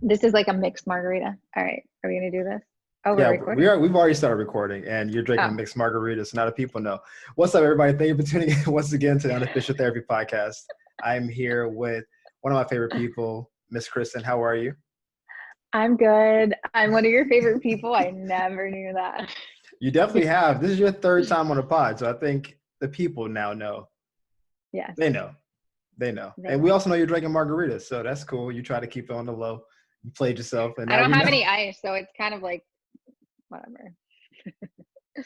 This is like a mixed margarita. All right. Are we going to do this? Oh, we're Yeah, recording. we've already started recording, and you're drinking a Oh, mixed margarita, so now the people know. What's up, everybody? Thank you for tuning in once again to the Unofficial Therapy Podcast. I'm here with one of my favorite people, Miss Kristen. How are you? I'm good. I'm one of your favorite people. I never knew that. You definitely have. This is your third time on the pod, so I think the people now know. Yes, They know. They know. they And we know. also know you're drinking margaritas, so that's cool. You try to keep it on the low. You played yourself, and I now don't we have know. any ice, so it's kind of like whatever.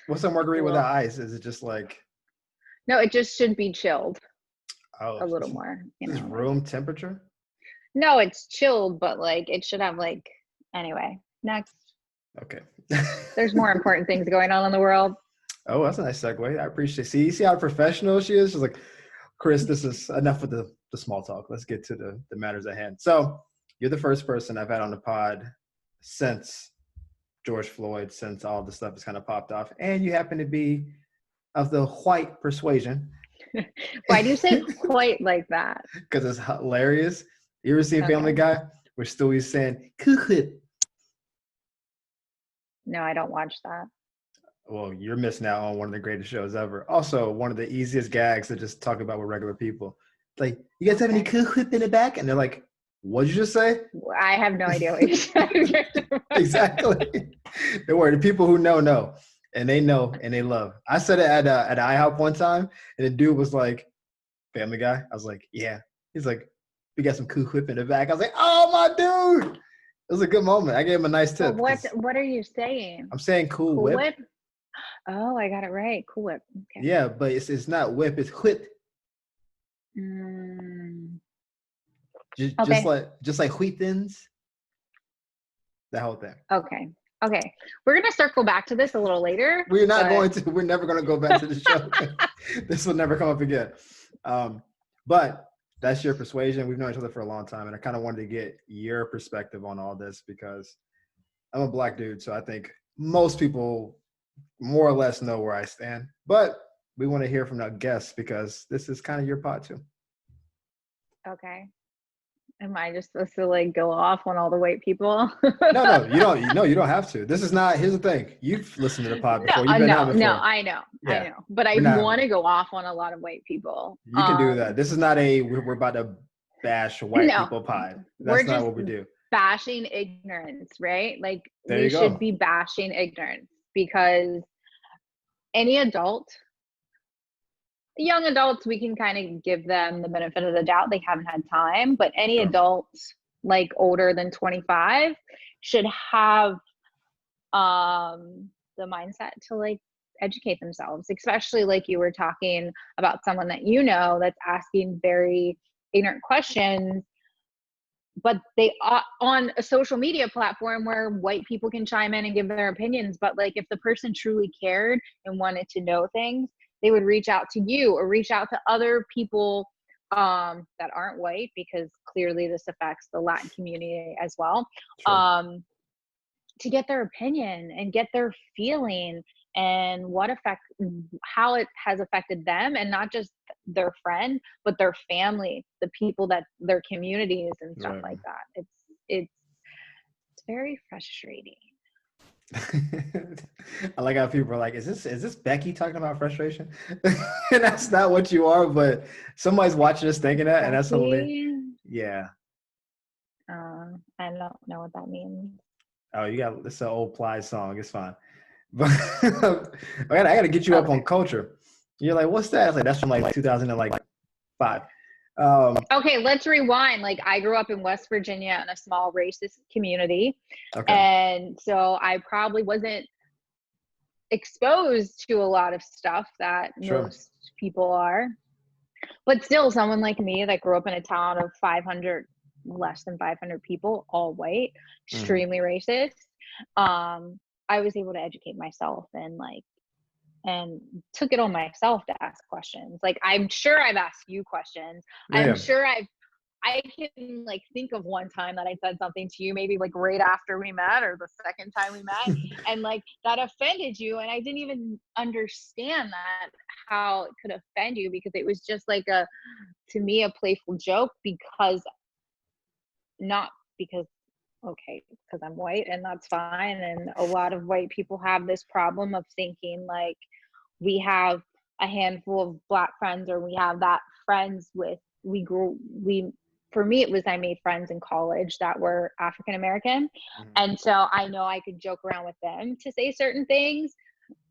What's a It's a margarita little. without ice? Is it just like, No, it just should be chilled oh, a little more, this is like. room temperature? No, it's chilled, but like it should have like anyway. Next. Okay. There's more important things going on in the world. Oh, that's a nice segue. I appreciate. See, you see how professional she is. She's like, Chris, this is enough with the small talk. Let's get to the matters at hand. So, you're the first person I've had on the pod since George Floyd, since all the stuff has kind of popped off, and you happen to be of the white persuasion. Why do you say quite like that? Because it's hilarious. You ever seen Family Okay. Guy where Stewie's saying "Kuchit"? No, I don't watch that. Well, you're missing out on one of the greatest shows ever. Also, one of the easiest gags to just talk about with regular people. Like, you guys have any kuchit in the back? And they're like, what'd you just say? I have no idea what you're saying. Exactly. Don't worry. The people who know, and they know and they love. I said it at IHOP one time, and the dude was like, Family Guy. I was like, yeah. He's like, we got some kuchit in the back. I was like, oh my dude. It was a good moment. I gave him a nice But tip. what are you saying? I'm saying Cool Cool Whip. Whip? Oh, I got it right. Cool Whip. Okay. Yeah, but it's not whip, it's whip. Mm, Just okay. like wheat thins, that whole thing. Okay. Okay. We're gonna circle back to this a little later. We're not but... going to. We're never going to go back to the show. This will never come up again. But that's your persuasion. We've known each other for a long time, and I kind of wanted to get your perspective on all this because I'm a black dude, so I think most people more or less know where I stand. But we want to hear from our guests because this is kind of your pod too. Okay. Am I just supposed to like go off on all the white people? No, you don't. No, you don't have to. This is not. Here's the thing. You've listened to the pod before. You've been no, on before. no, I know, Yeah, but I we're not. want to go off on a lot of white people. You can do that. This is not we're about to bash white people pod. That's not what we do. Bashing ignorance, right? Like There we you should go. be bashing ignorance because any adult, young adults, we can kind of give them the benefit of the doubt. They haven't had time, but any Sure. adults like older than 25 should have the mindset to like educate themselves, especially like you were talking about someone that you know that's asking very ignorant questions, but they are on a social media platform where white people can chime in and give their opinions. But like if the person truly cared and wanted to know things, they would reach out to you or reach out to other people that aren't white, because clearly this affects the Latin community as well. Sure. To get their opinion and get their feeling and how it has affected them, and not just their friend, but their family, the people that their communities and stuff Right. like that. It's very frustrating. I like how people are like, is this Becky talking about frustration? And that's not what you are, but somebody's watching us thinking that, and that's hilarious. Yeah. I don't know what that means. Oh, it's an old Plies song. It's fine. But I gotta get you up on culture. You're like, what's that? Like, that's from like 2005. Okay, let's rewind. Like I grew up in West Virginia in a small racist community. Okay. And so I probably wasn't exposed to a lot of stuff that most people are. But still, someone like me that grew up in a town of less than 500 people, all white, extremely racist, I was able to educate myself and took it on myself to ask questions. Like I'm sure I've asked you questions. Yeah. I'm sure I can like think of one time that I said something to you, maybe like right after we met or the second time we met, and like that offended you, and I didn't even understand that how it could offend you, because it was just like to me a playful joke, because not because okay, because I'm white and that's fine. And a lot of white people have this problem of thinking like we have a handful of Black friends, or we have that friends with, for me, it was, I made friends in college that were African American. Mhm. And so I know I could joke around with them to say certain things.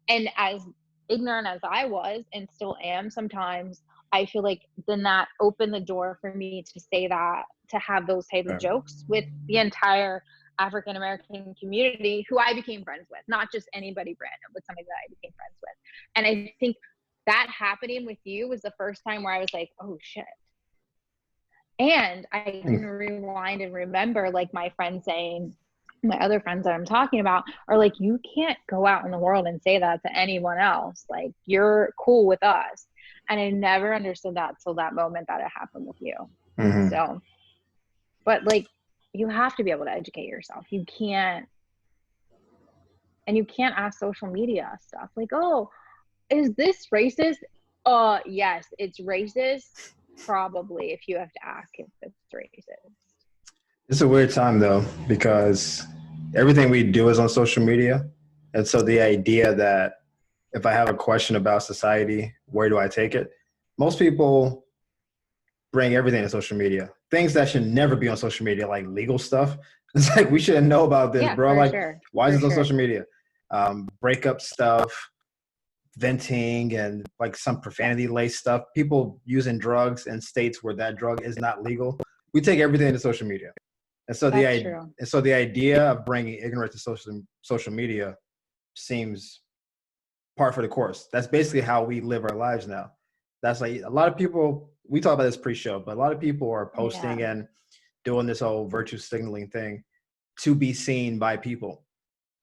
And as ignorant as I was and still am sometimes, I feel like then that opened the door for me to say that, to have those type of Right. jokes with the entire African American community who I became friends with, not just anybody random, but somebody that I became friends with. And I think that happening with you was the first time where I was like, oh shit. And I can rewind and remember like my friends saying, my other friends that I'm talking about are like, you can't go out in the world and say that to anyone else. Like, you're cool with us. And I never understood that till that moment that it happened with you. Mhm. So, but like, you have to be able to educate yourself. You can't ask social media stuff like, oh, is this racist? Yes, it's racist. Probably, if you have to ask if it's racist. It's a weird time though, because everything we do is on social media. And so the idea that if I have a question about society, where do I take it? Most people bring everything to social media. Things that should never be on social media, like legal stuff. It's like, we shouldn't know about this, Yeah, bro. for Like, sure. why is For this on sure. social media? Breakup stuff, venting, and like some profanity laced stuff. People using drugs in states where that drug is not legal. We take everything to social media. And so That's true. the idea of bringing ignorance to social media seems par for the course. That's basically how we live our lives now. That's like a lot of people. We talk about this pre-show, but a lot of people are posting Yeah. and doing this whole virtue signaling thing to be seen by people.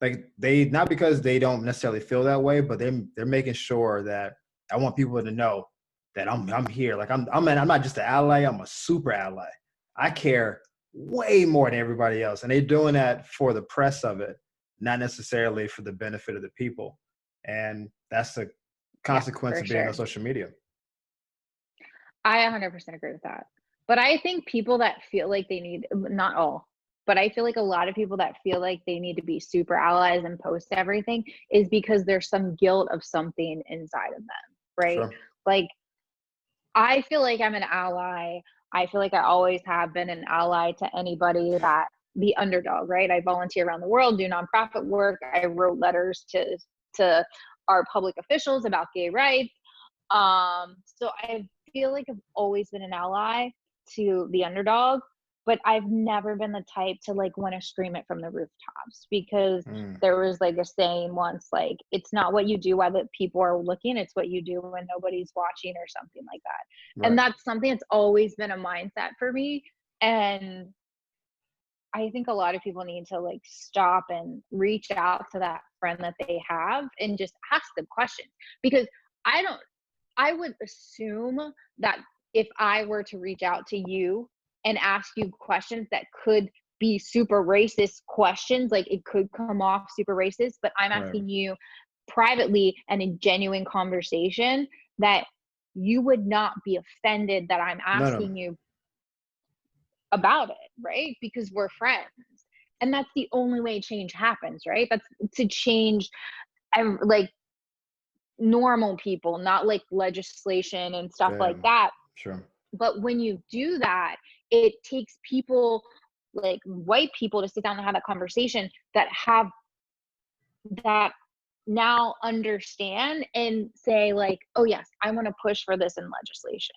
Like, they, not because they don't necessarily feel that way, but they're making sure that I want people to know that I'm here. Like, I'm not just an ally. I'm a super ally. I care way more than everybody else, and they're doing that for the press of it, not necessarily for the benefit of the people. And that's the Yeah, consequence for of being on sure. social media. I 100% agree with that. But I think people that feel like they need, not all, but I feel like a lot of people that feel like they need to be super allies and post everything is because there's some guilt of something inside of them, right? Sure. Like, I feel like I'm an ally. I feel like I always have been an ally to anybody that, the underdog, right? I volunteer around the world, do nonprofit work. I wrote letters to our public officials about gay rights. So I feel like I've always been an ally to the underdog, but I've never been the type to like want to scream it from the rooftops, because Mm, there was like a saying once, like, it's not what you do while the people are looking, it's what you do when nobody's watching, or something like that. And right. that's something that's always been a mindset for me. And I think a lot of people need to like stop and reach out to that friend that they have and just ask them questions, because I don't I would assume that if I were to reach out to you and ask you questions that could be super racist questions, like it could come off super racist, but I'm Right. asking you privately and in genuine conversation, that you would not be offended that I'm No, no. asking you about it, right? Because we're friends. And that's the only way change happens, right? That's to change, like, normal people, not like legislation and stuff Yeah, like that. sure. But when you do that, it takes people, like white people, to sit down and have that conversation, that have that now understand and say like, oh yes, I want to push for this in legislation.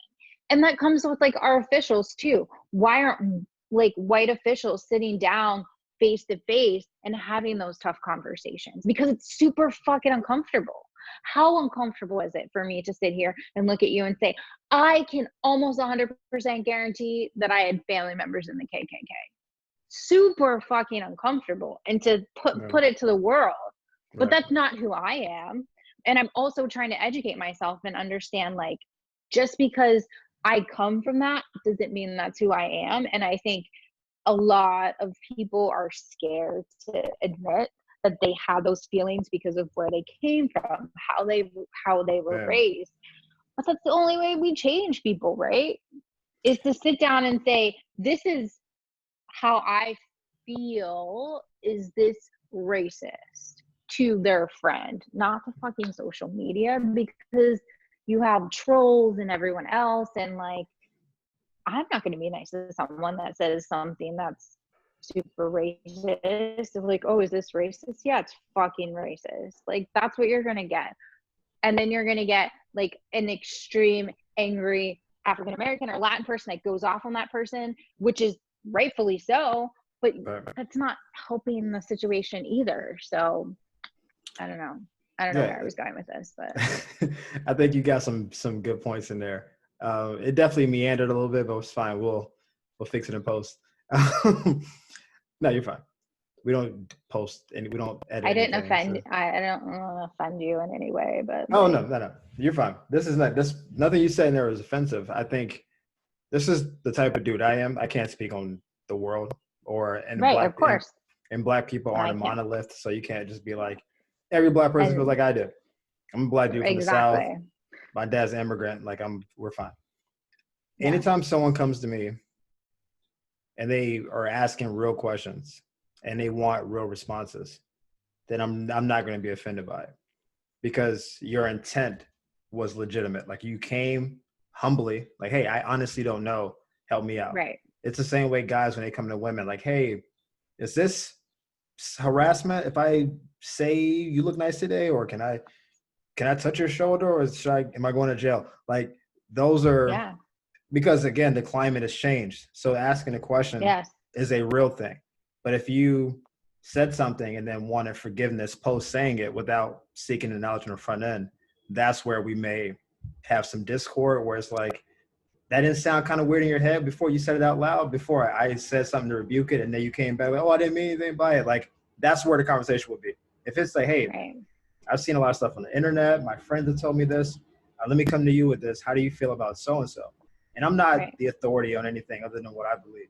And that comes with like our officials too. Why aren't like white officials sitting down face to face and having those tough conversations? Because it's super fucking uncomfortable. How uncomfortable is it for me to sit here and look at you and say, I can almost 100% guarantee that I had family members in the KKK? Super fucking uncomfortable. And to Yeah, put it to the world. But right. that's not who I am. And I'm also trying to educate myself and understand, like, just because I come from that doesn't mean that's who I am. And I think a lot of people are scared to admit that they have those feelings because of where they came from, how they were Yeah. raised. But that's the only way we change people, right? Is to sit down and say, this is how I feel is this racist to their friend, not the fucking social media, because you have trolls and everyone else, and like, I'm not going to be nice to someone that says something that's super racist. Like, oh, is this racist? Yeah, it's fucking racist. Like, that's what you're going to get. And then you're going to get like an extreme angry African American or Latin person that goes off on that person, which is rightfully so, but that's not helping the situation either. So I don't know where I was going with this, but I think you got some good points in there. It definitely meandered a little bit, but it's fine. We'll fix it in post. No, you're fine. We don't post and we don't edit. I didn't offend. So. I don't want to offend you in any way, but oh like, no, you're fine. This is not this. Nothing you said in there is offensive. I think this is the type of dude I am. I can't speak on the world and right, black, of course. And black people aren't a monolith, so you can't just be like every black person feels like I do. I'm a black dude from the South. My dad's an immigrant. Like we're fine. Yeah. Anytime someone comes to me and they are asking real questions and they want real responses, then I'm not going to be offended by it, because your intent was legitimate. Like, you came humbly, like, hey, I honestly don't know, help me out. Right. It's the same way guys, when they come to women, like, hey, is this harassment if I say you look nice today, or can I touch your shoulder, or am I going to jail? Like, those are because, again, the climate has changed. So asking a question is a real thing. But if you said something and then wanted forgiveness post saying it without seeking acknowledgement on the front end, that's where we may have some discord, where it's like, that didn't sound kind of weird in your head before you said it out loud, before I said something to rebuke it, and then you came back like, oh, I didn't mean anything by it. Like, that's where the conversation would be. If it's like, hey, I've seen a lot of stuff on the internet, my friends have told me this, let me come to you with this. How do you feel about so-and-so? And I'm not the authority on anything other than what I believe.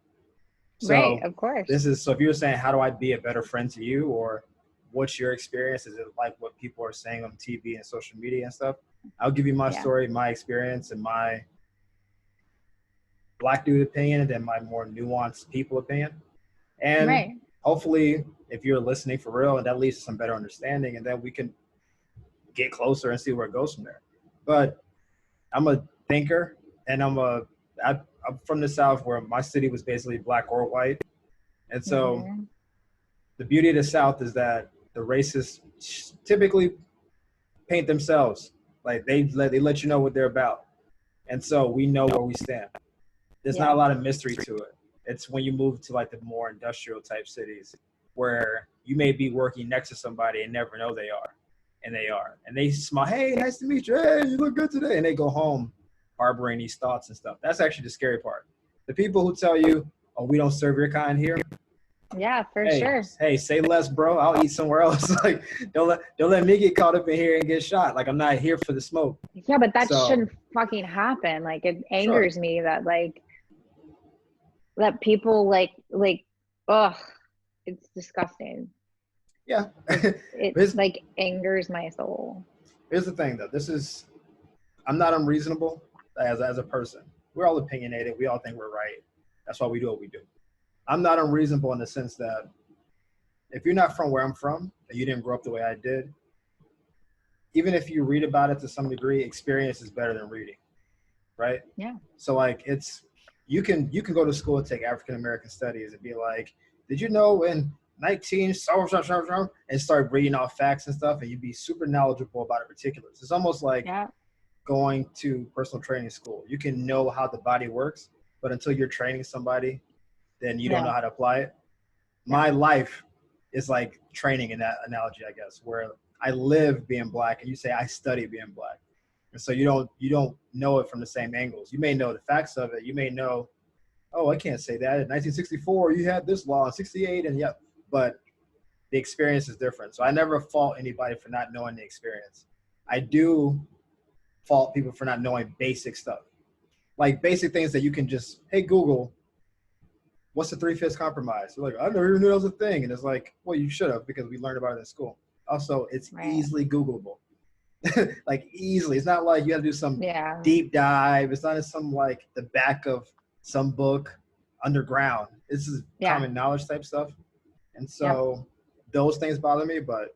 So of course. So if you're saying, how do I be a better friend to you, or what's your experience? Is it like what people are saying on TV and social media and stuff? I'll give you my story, my experience, and my black dude opinion, and then my more nuanced people opinion. And hopefully, if you're listening for real, and that leads to some better understanding, and then we can get closer and see where it goes from there. But I'm a thinker, and I'm from the South, where my city was basically black or white. And so the beauty of the South is that the racists typically paint themselves. Like, they let you know what they're about. And so we know where we stand. There's not a lot of mystery to it. It's when you move to like the more industrial type cities, where you may be working next to somebody and never know they are. And they are. And they smile, hey, nice to meet you. Hey, you look good today. And they go home harboring these thoughts and stuff. That's actually the scary part. The people who tell you, oh, we don't serve your kind here. Yeah, for sure. Hey, say less, bro. I'll eat somewhere else. Like, don't let me get caught up in here and get shot. Like, I'm not here for the smoke. Yeah, but that shouldn't fucking happen. Like, it angers me that that people like, ugh, it's disgusting. Yeah. It's like angers my soul. Here's the thing, though. I'm not unreasonable as a person. We're all opinionated. We all think we're right. That's why we do what we do. I'm not unreasonable in the sense that if you're not from where I'm from, and you didn't grow up the way I did, even if you read about it to some degree, experience is better than reading, right? Yeah. So like, you can go to school and take African American studies and be like, did you know in 19 and start reading off facts and stuff, and you'd be super knowledgeable about the particulars. It's almost like going to personal training school. You can know how the body works, but until you're training somebody, then you don't know how to apply it. My life is like training in that analogy, I guess, where I live being black and you say I study being black. And so you don't know it from the same angles. You may know the facts of it. You may know, oh, I can't say that. In 1964, you had this law. In 68, and but the experience is different. So I never fault anybody for not knowing the experience. I do fault people for not knowing basic stuff. Like basic things that you can just, hey, Google, what's the 3/5 compromise? They're like, I never even knew that was a thing. And it's like, well, you should have, because we learned about it in school. Also, it's easily Googleable. Like easily. It's not like you have to do some deep dive. It's not in some like the back of some book underground. This is common knowledge type stuff. And so those things bother me, but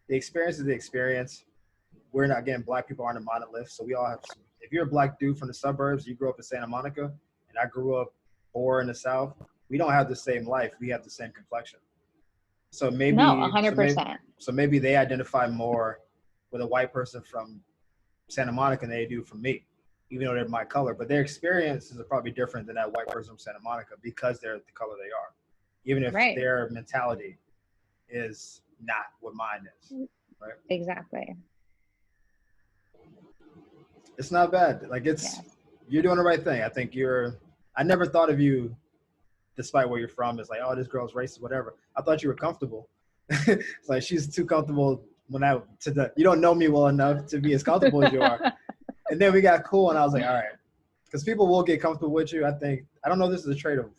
the experience is the experience. We're not, again, black people aren't a monolith. So we all have, if you're a black dude from the suburbs, you grew up in Santa Monica, and I grew up poor in the South, we don't have the same life. We have the same complexion. So maybe, No, 100%. so maybe they identify more with a white person from Santa Monica than they do from me, even though they're my color. But their experiences are probably different than that white person from Santa Monica because they're the color they are, even if their mentality is not what mine is. Right? Exactly. It's not bad. Like you're doing the right thing. I think I never thought of you, despite where you're from, it's like, oh, this girl's racist, whatever. I thought you were comfortable. It's like, she's too comfortable you don't know me well enough to be as comfortable as you are. And then we got cool, and I was like, all right. Because people will get comfortable with you. I don't know if this is a trait of,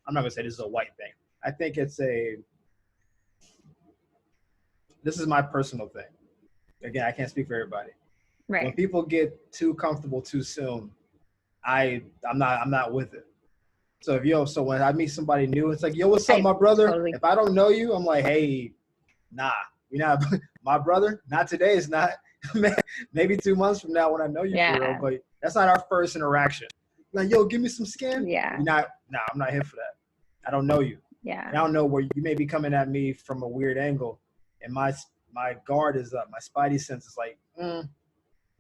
I'm not going to say this is a white thing. I think this is my personal thing. Again, I can't speak for everybody. Right. When people get too comfortable too soon, I'm not with it. So so when I meet somebody new, it's like, yo, what's up, my brother? Totally. If I don't know you, I'm like, hey, nah, you're not my brother. Not today. It's not. Maybe 2 months from now when I know you for real. But that's not our first interaction. Like, yo, give me some skin. Yeah. I'm not here for that. I don't know you. Yeah. And I don't know where you may be coming at me from a weird angle, and my guard is up. My spidey sense is like,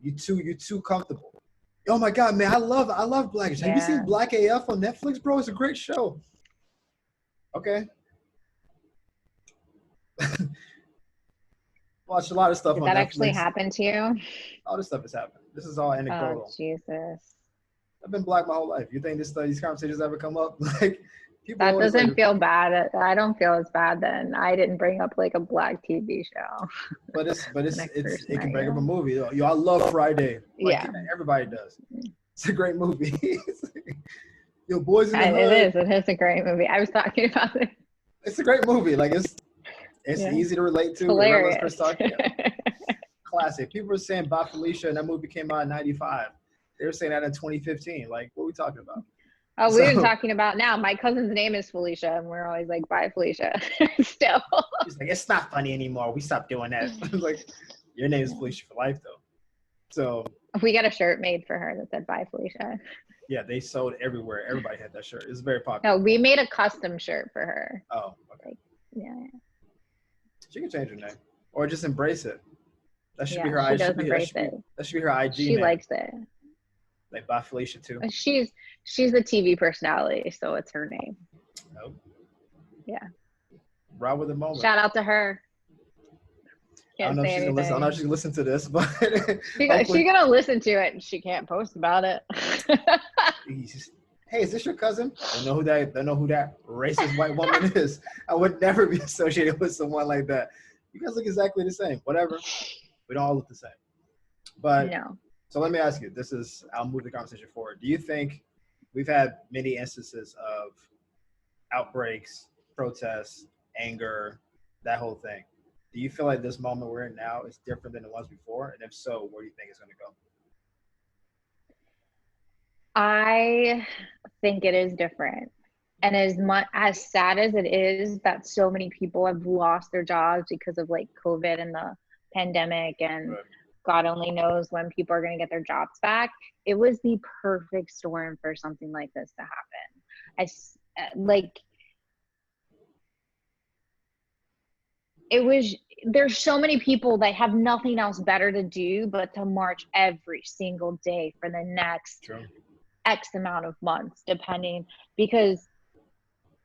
you too comfortable. Oh my God, man, I love Blackish. Have you seen Black AF on Netflix, bro? It's a great show. Okay. Watched a lot of stuff on Netflix. Did that actually happen to you? All this stuff has happened. This is all anecdotal. Oh, Jesus. I've been black my whole life. You think these conversations ever come up? Like, people that doesn't feel bad. I don't feel as bad then. I didn't bring up like a black TV show. But it can bring up a movie. Yo, I love Friday. Like, everybody does. It's a great movie. Yo, Boys in the Hood. It is a great movie. I was talking about it. It's a great movie. Like, it's easy to relate to. Hilarious. Classic. People were saying Bye Felicia, and that movie came out in 95. They were saying that in 2015. Like, what are we talking about? Oh, we've been talking about now. My cousin's name is Felicia, and we're always like, bye, Felicia. Still. She's like, it's not funny anymore. We stopped doing that. I was like, your name is Felicia for life, though. So we got a shirt made for her that said, bye, Felicia. Yeah, they sold everywhere. Everybody had that shirt. It was very popular. No, we made a custom shirt for her. Oh, okay. Yeah. She can change her name. Or just embrace it. That should be her IG. That should be her IG. She likes it. Like, bye Felicia too. She's a TV personality, so it's her name. Oh. Yeah. Right with the moment. Shout out to her. I don't know if she's gonna listen. I don't know if she's gonna listen to this, but she's gonna listen to it and she can't post about it. Hey, is this your cousin? Don't know who that racist white woman is. I would never be associated with someone like that. You guys look exactly the same. Whatever. We don't all look the same. But no. So let me ask you, I'll move the conversation forward. Do you think we've had many instances of outbreaks, protests, anger, that whole thing? Do you feel like this moment we're in now is different than it was before? And if so, where do you think it's going to go? I think it is different. And as sad as it is that so many people have lost their jobs because of like COVID and the pandemic and right. God only knows when people are going to get their jobs back. It was the perfect storm for something like this to happen. There's so many people that have nothing else better to do but to march every single day for the next X amount of months, depending, because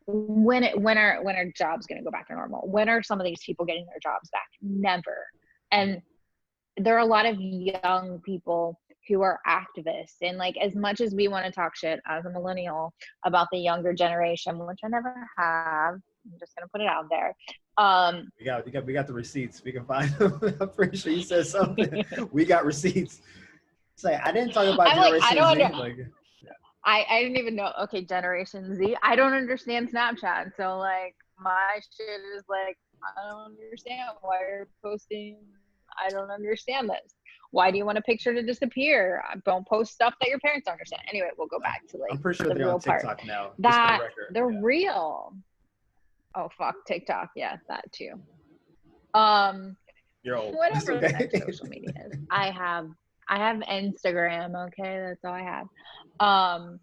when are jobs going to go back to normal? When are some of these people getting their jobs back? Never. And there are a lot of young people who are activists, and like, as much as we want to talk shit as a millennial about the younger generation, which I never have, I'm just gonna put it out there. We got the receipts. We can find them. I'm pretty sure you said something. We got receipts. Say, I didn't talk about Generation Z. I didn't even know. Okay, Generation Z. I don't understand Snapchat, so like my shit is like, I don't understand why you're posting. I don't understand this. Why do you want a picture to disappear? Don't post stuff that your parents don't understand. Anyway, we'll go back to like I'm pretty sure the they're real on TikTok part. now. That they're real. Oh fuck, TikTok. Yeah, that too. Um, You're old. That's whatever the okay. next social media is. I have Instagram, okay? That's all I have. Um,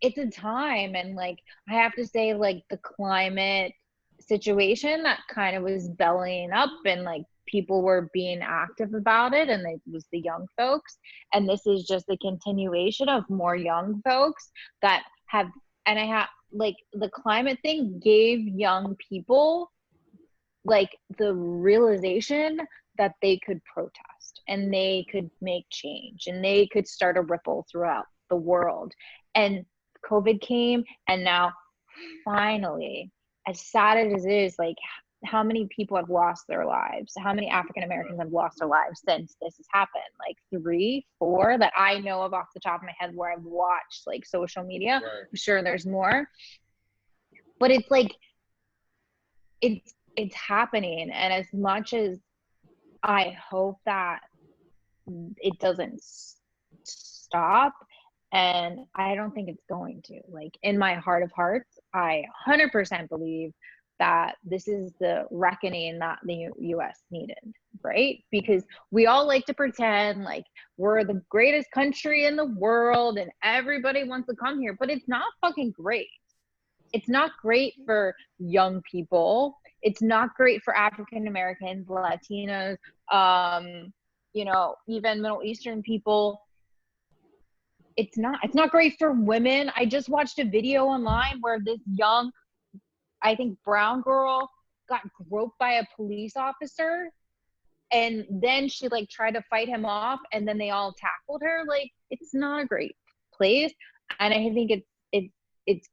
it's a time, and like I have to say, like the climate situation that kind of was bellying up, and like people were being active about it, and it was the young folks. And this is just a continuation of more young folks that have, and I have like the climate thing gave young people like the realization that they could protest and they could make change and they could start a ripple throughout the world. And COVID came, and now finally, as sad as it is, like how many people have lost their lives? How many African Americans have lost their lives since this has happened? Like 3, 4 that I know of off the top of my head where I've watched like social media. Right. I'm sure there's more, but it's like it's happening. And as much as I hope that it doesn't stop, and I don't think it's going to, like in my heart of hearts, I 100% believe that this is the reckoning that the US needed, right? Because we all like to pretend like we're the greatest country in the world and everybody wants to come here, but it's not fucking great. It's not great for young people. It's not great for African Americans, Latinos, even Middle Eastern people. It's not great for women. I just watched a video online where this young, I think brown girl got groped by a police officer, and then she like tried to fight him off, and then they all tackled her. Like it's not a great place. And I think it's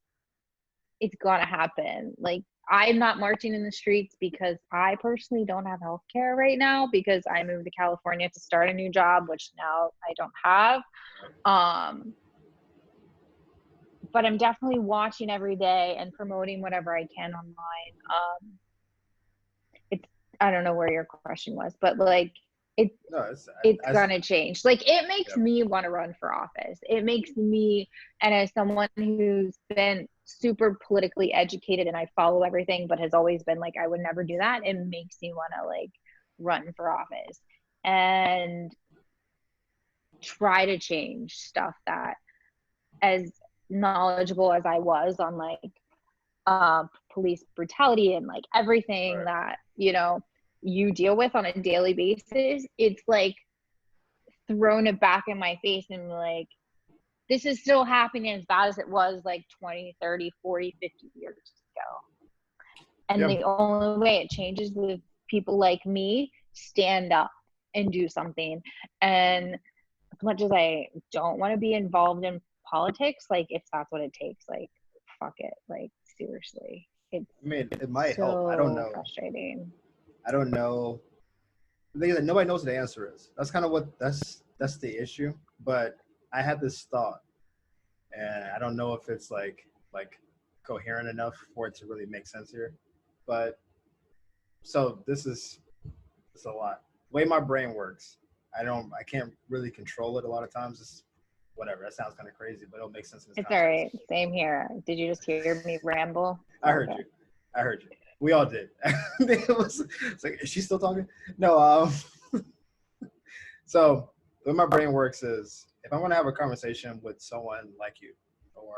it's gonna happen. Like I'm not marching in the streets because I personally don't have health care right now because I moved to California to start a new job, which now I don't have. Um, but I'm definitely watching every day and promoting whatever I can online. It's I don't know where your question was, but like it's No, it's gonna change. Like it makes yeah. me want to run for office. It makes me, and as someone who's been super politically educated and I follow everything, but has always been like I would never do that. It makes me want to like run for office and try to change stuff that, as knowledgeable as I was on like police brutality and like everything Right. that you deal with on a daily basis, it's like thrown it back in my face and like this is still happening as bad as it was like 20, 30, 40, 50 years ago. And Yeah. the only way it changes with people like me stand up and do something. And as much as I don't want to be involved in politics, like if that's what it takes, like fuck it. Like seriously. It's I mean, it might help. I don't so know. frustrating. I don't know. The thing is that nobody knows what the answer is. That's kind of that's the issue. But I had this thought, and I don't know if it's like coherent enough for it to really make sense here. But so this is it's a lot. The way my brain works, I can't really control it a lot of times. It's whatever. That sounds kind of crazy, but it'll make sense in this It's all context. right. Same here. Did you just hear me ramble? I heard you. I heard you. We all did. It's like, is she still talking? No. So the way my brain works is if I'm going to have a conversation with someone like you or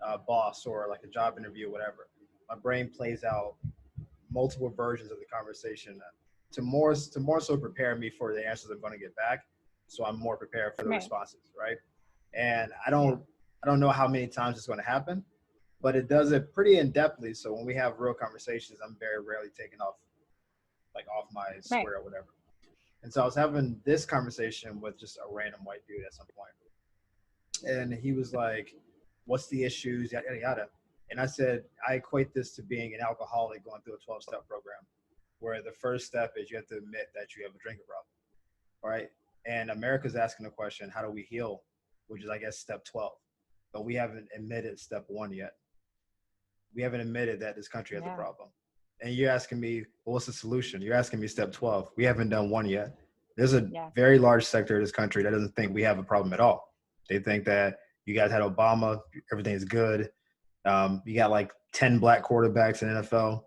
a boss or like a job interview, whatever, my brain plays out multiple versions of the conversation to more so prepare me for the answers I'm going to get back. So I'm more prepared for the Right. responses, right? And I don't know how many times it's going to happen, but it does it pretty in-depthly. So when we have real conversations, I'm very rarely taken off my square or whatever. And so I was having this conversation with just a random white dude at some point. And he was like, what's the issues, yada, yada, yada. And I said, I equate this to being an alcoholic going through a 12-step program, where the first step is you have to admit that you have a drinking problem, right? And America's asking the question, how do we heal? Which is, I guess, step 12. But we haven't admitted step 1 yet. We haven't admitted that this country has a problem. And you're asking me, well, what's the solution? You're asking me step 12. We haven't done 1 yet. There's a very large sector of this country that doesn't think we have a problem at all. They think that you guys had Obama, everything's good. You got like 10 black quarterbacks in NFL.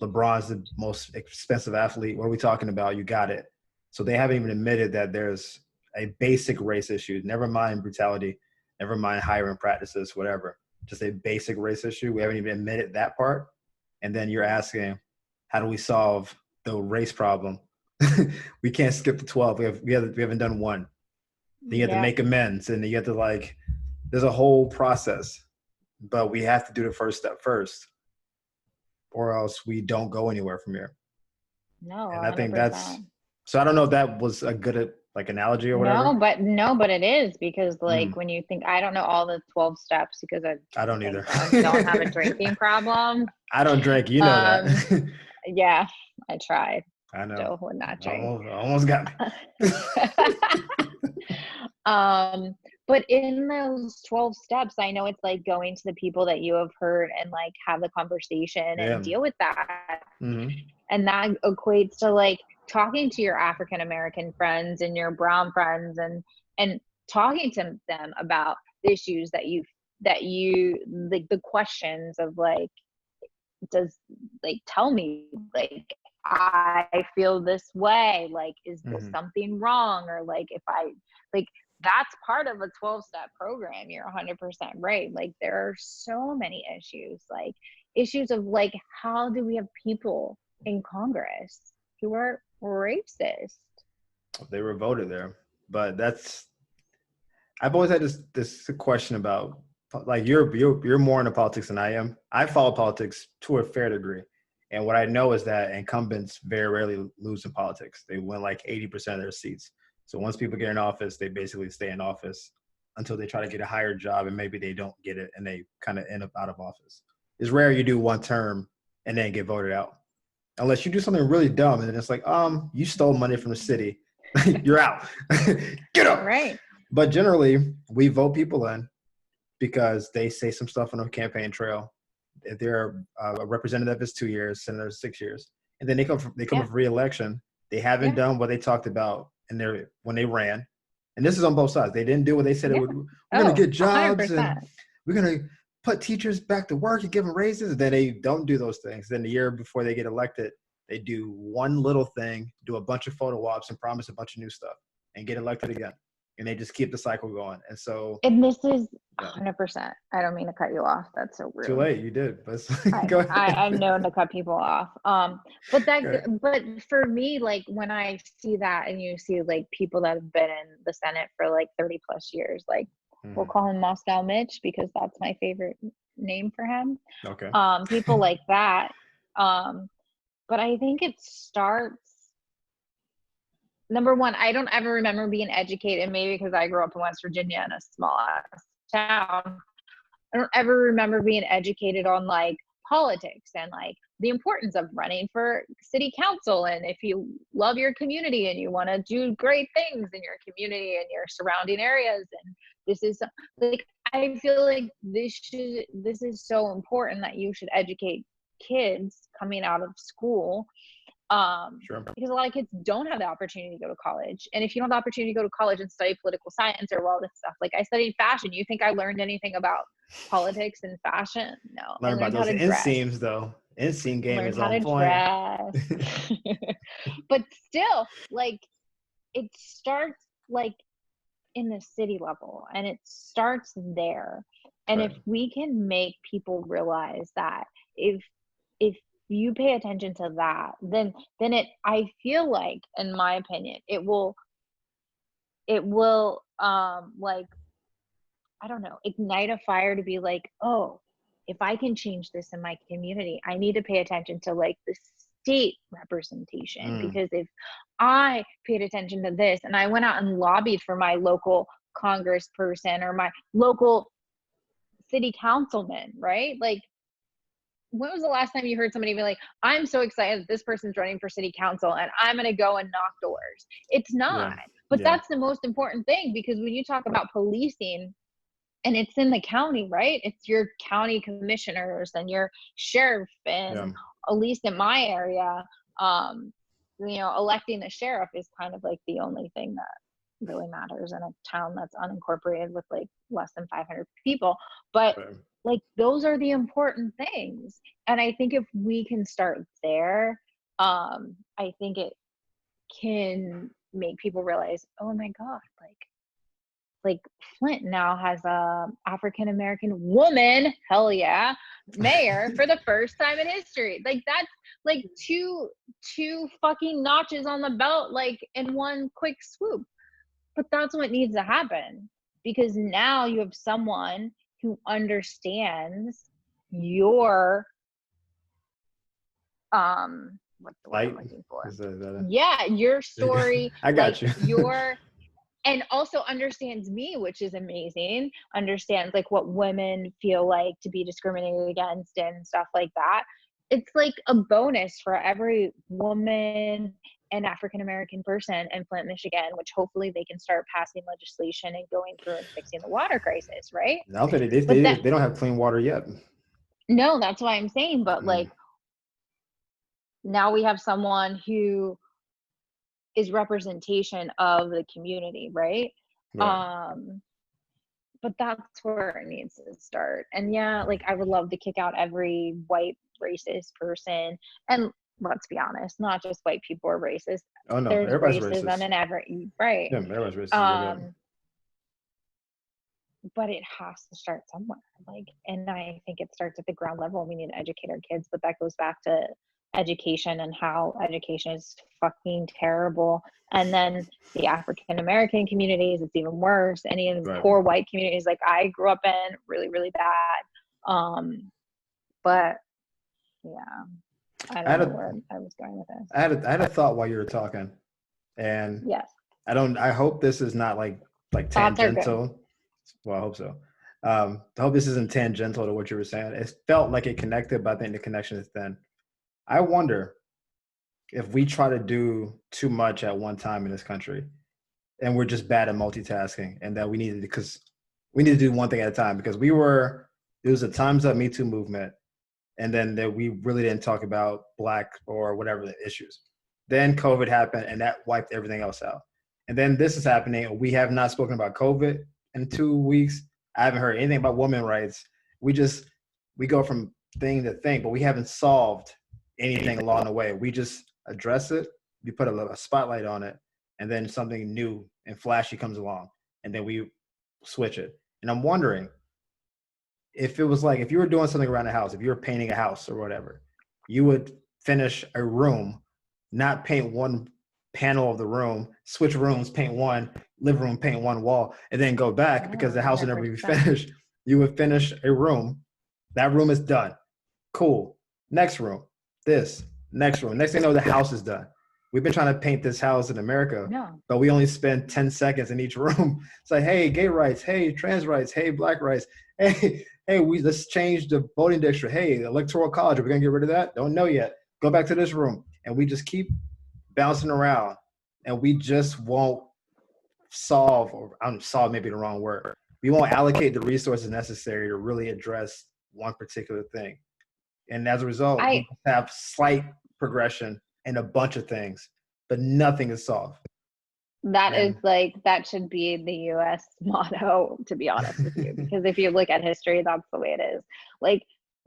LeBron's the most expensive athlete. What are we talking about? You got it. So they haven't even admitted that there's a basic race issue. Never mind brutality. Never mind hiring practices, whatever. Just a basic race issue. We haven't even admitted that part. And then you're asking, how do we solve the race problem? We can't skip the 12. We haven't done one. Then you have to make amends, and then you have to like, there's a whole process, but we have to do the first step first, or else we don't go anywhere from here. No, And I think 100%. so I don't know if that was a good like analogy or whatever. No, but it is, because like Mm. when you think, I don't know all the 12 steps because I don't either. don't have a drinking problem. I don't drink, you know that. Yeah, I tried. I know. Still would not drink. Almost got me. But in those 12 steps, I know it's like going to the people that you have heard and like have the conversation and deal with that. Mm-hmm. And that equates to like talking to your African American friends and your brown friends and talking to them about the issues that you like, the questions of like, tell me, like, I feel this way, like, is there something wrong, or like, if I like, that's part of a 12-step program. You're 100% right. Like, there are so many issues, like issues of like, how do we have people in Congress who are racist? They were voted there, but I've always had this question about, like, you're more into politics than I am. I follow politics to a fair degree, and what I know is that incumbents very rarely lose in politics. They win like 80% of their seats. So once people get in office, they basically stay in office until they try to get a higher job, and maybe they don't get it and they kind of end up out of office. It's rare you do one term and then get voted out, unless you do something really dumb and then it's like, you stole money from the city, you're out. Get up. Right. But generally, we vote people in because they say some stuff on a campaign trail. If they're a representative, is 2 years, senator is 6 years, and then they come for re-election. They haven't done what they talked about when they ran, and this is on both sides. They didn't do what they said it would. We're going to get jobs 100%. and we're going to put teachers back to work and give them raises. And then they don't do those things. Then the year before they get elected, they do one little thing, do a bunch of photo ops, and promise a bunch of new stuff, and get elected again. And they just keep the cycle going. And so, and this is 100%. I don't mean to cut you off. That's so rude. Too late. You did. But go ahead. I'm known to cut people off. But for me, like, when I see that, and you see like people that have been in the Senate for like 30 plus years, like, we'll call him Moscow Mitch because that's my favorite name for him. Okay. People like that. But I think it starts, number one, I don't ever remember being educated, maybe because I grew up in West Virginia in a small ass town. I don't ever remember being educated on like politics and like the importance of running for city council. And if you love your community and you want to do great things in your community and your surrounding areas, and this is like, I feel like this is so important that you should educate kids coming out of school. Because a lot of kids don't have the opportunity to go to college. And if you don't have the opportunity to go to college and study political science or all this stuff, like, I studied fashion. You think I learned anything about politics and fashion? No. Learn about those inseams, though. Inseam game is on point. But still, like, it starts like in the city level, and it starts there. And if we can make people realize that, if you pay attention to that, then I feel like, in my opinion, it will like, I don't know, ignite a fire to be like, oh, if I can change this in my community, I need to pay attention to like the state representation. Because if I paid attention to this and I went out and lobbied for my local congressperson or my local city councilman, right? Like, when was the last time you heard somebody be like, I'm so excited that this person's running for city council and I'm going to go and knock doors? It's not. But that's the most important thing, because when you talk about policing, and it's in the county, right? It's your county commissioners and your sheriff, and at least in my area, electing the sheriff is kind of like the only thing that really matters in a town that's unincorporated with like less than 500 people. But Like, those are the important things. And I think if we can start there, I think it can make people realize, oh my God, like Flint now has a African American woman, hell yeah, mayor for the first time in history. Like, that's like two fucking notches on the belt, like in one quick swoop. But that's what needs to happen, because now you have someone who understands your what's the word I'm Light. looking for? Is that Yeah, your story, I like got you. your, and also understands me, which is amazing. Understands like what women feel like to be discriminated against and stuff like that. It's like a bonus for every woman and African American person in Flint, Michigan, which hopefully they can start passing legislation and going through and fixing the water crisis, right? I don't think But that, they don't have clean water yet. no, that's why I'm saying, but like, Mm. now we have someone who is representation of the community, right? Right. But that's where it needs to start. And yeah, like, I would love to kick out every white racist person. And let's be honest, not just white people are racist. Oh no, There's everybody's racism racist. in every, right. Yeah, everybody's racist a little bit. But it has to start somewhere. Like, and I think it starts at the ground level. We need to educate our kids, but that goes back to education and how education is fucking terrible. And then the African American communities, it's even worse. Any of the Right. poor white communities, like I grew up in, really, really bad. But yeah, I don't know where I was going with this. I had a thought while you were talking, and Yes, I hope this is not like thoughts are good. tangential. Well, I hope so. I hope this isn't tangential to what you were saying. It felt like it connected, but I think the connection is thin. I wonder if we try to do too much at one time in this country, and we're just bad at multitasking, and that we need to do one thing at a time, because it was a Time's Up Me Too movement, and then that we really didn't talk about Black or whatever the issues. Then COVID happened, and that wiped everything else out. And then this is happening. We have not spoken about COVID in 2 weeks. I haven't heard anything about women's rights. We go from thing to thing, but we haven't solved anything along the way. We just address it, we put a spotlight on it, and then something new and flashy comes along, and then we switch it. And I'm wondering if it was like, if you were doing something around the house, if you were painting a house or whatever, you would finish a room, not paint one panel of the room, switch rooms, paint one living room, paint one wall, and then go back because the house would never be 100%. finished. You would finish a room. That room is done. Cool. Next room. This. Next room. Next thing you know, the house is done. We've been trying to paint this house in America, but we only spend 10 seconds in each room. It's like, hey, gay rights. Hey, trans rights. Hey, Black rights. Hey, let's change the voting district. Hey, electoral college. Are we going to get rid of that? Don't know yet. Go back to this room. And we just keep bouncing around, and we just won't solve, or solve maybe the wrong word. We won't allocate the resources necessary to really address one particular thing. And as a result, we have slight progression in a bunch of things, but nothing is solved. Is like, that should be the US motto, to be honest with you, because if you look at history, that's the way it is. Like,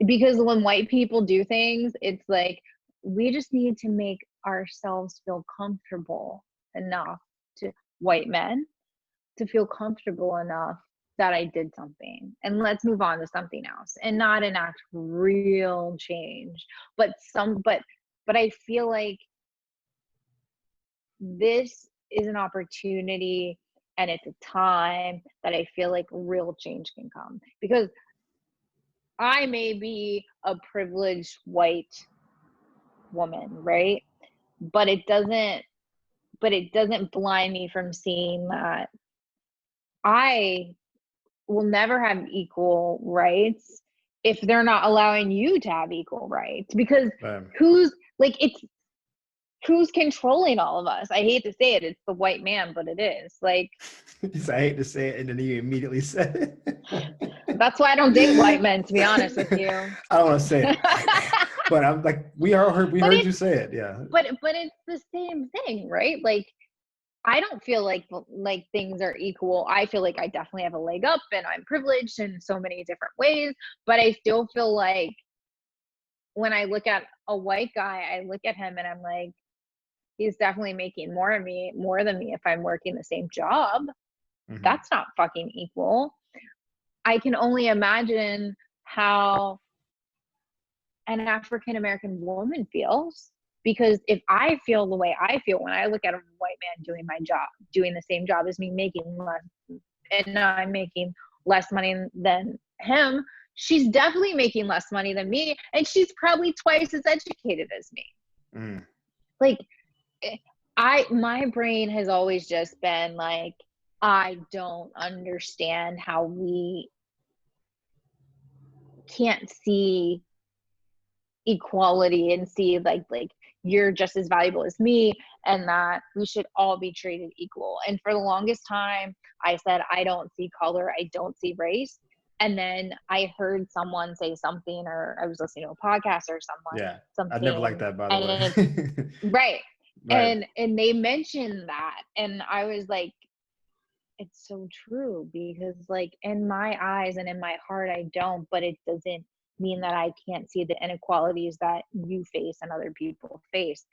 because when white people do things, it's like, we just need to make ourselves feel comfortable enough, to white men to feel comfortable enough that I did something, and let's move on to something else, and not enact real change, but I feel like this is an opportunity, and it's a time that I feel like real change can come, because I may be a privileged white woman, right? But it doesn't blind me from seeing that I will never have equal rights if they're not allowing you to have equal rights, because who's controlling all of us? I hate to say it, it's the white man, but it is. Like, I hate to say it, and then you immediately said it. That's why I don't date white men, to be honest with you. I don't want to say it, but I'm like, we heard you say it, yeah. But it's the same thing, right? Like, I don't feel like things are equal. I feel like I definitely have a leg up and I'm privileged in so many different ways, but I still feel like when I look at a white guy, I look at him and I'm like, he's definitely making more than me if I'm working the same job. Mm-hmm. That's not fucking equal. I can only imagine how an African American woman feels, because if I feel the way I feel when I look at a white man doing my job, doing the same job as me, making less, and I'm making less money than him, she's definitely making less money than me, and she's probably twice as educated as me. Mm. Like, my brain has always just been like, I don't understand how we can't see equality and see like you're just as valuable as me, and that we should all be treated equal. And for the longest time I said, I don't see color, I don't see race. And then I heard someone say something, or I was listening to a podcast or something. I'd never liked that, by the and way. it's right. Right. And they mentioned that, and I was like, it's so true, because like in my eyes and in my heart I don't, but it doesn't mean that I can't see the inequalities that you face and other people face.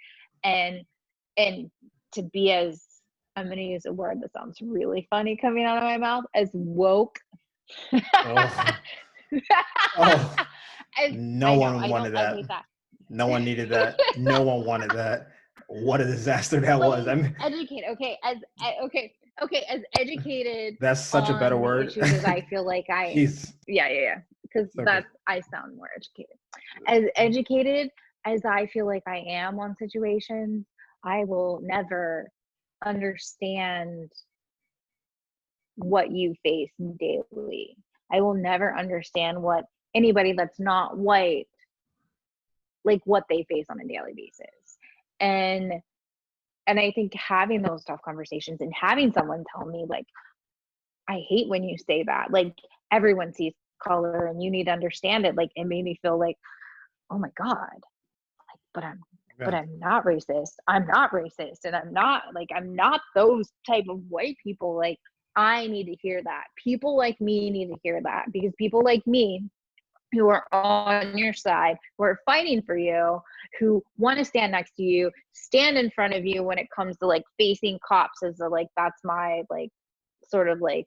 And to be as, I'm going to use a word that sounds really funny coming out of my mouth, as woke. Oh. Oh. As, No one wanted I that. hate that. No one needed that. No one wanted that. What a disaster that was. I mean, educate. Okay, as educated that's such a better on the word. issues as I feel like I am. Jeez. Yeah. Because Okay. I sound more educated. As educated as I feel like I am on situations, I will never understand what you face daily. I will never understand what anybody that's not white, like what they face on a daily basis. And I think having those tough conversations and having someone tell me like, I hate when you say that, like everyone sees color and you need to understand it. Like it made me feel like, oh my God, like, but I'm not racist. I'm not racist. And I'm not those type of white people. Like I need to hear that. People like me need to hear that, because people like me who are on your side, who are fighting for you, who want to stand next to you, stand in front of you when it comes to like facing cops as a, like, that's my like sort of like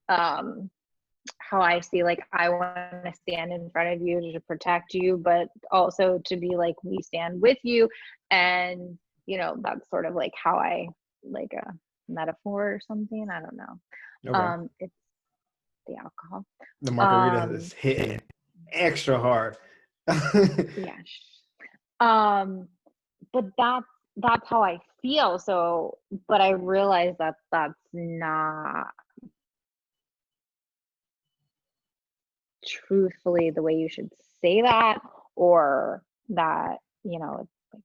how I see, like I want to stand in front of you to protect you, but also to be like, we stand with you. And that's sort of like how I, like a metaphor or something, I don't know. Okay. It's the alcohol. The margarita is hitting extra hard. Yeah. But that's how I feel. So, but I realize that that's not truthfully the way you should say that, or that, it's like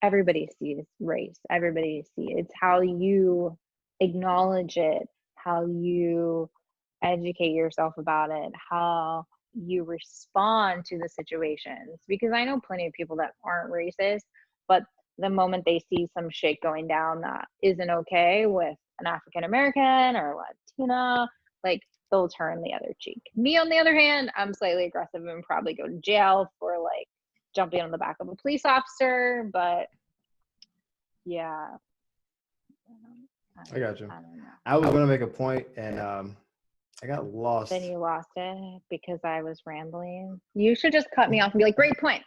everybody sees race, everybody sees, it's how you acknowledge it, how you educate yourself about it, how you respond to the situations. Because I know plenty of people that aren't racist, but the moment they see some shit going down that isn't okay with an African American or Latina, like they'll turn the other cheek. Me, on the other hand, I'm slightly aggressive and probably go to jail for like jumping on the back of a police officer. But yeah, I got you. I don't know. I was going to make a point and I got lost. Then you lost it because I was rambling. You should just cut me off and be like, great point.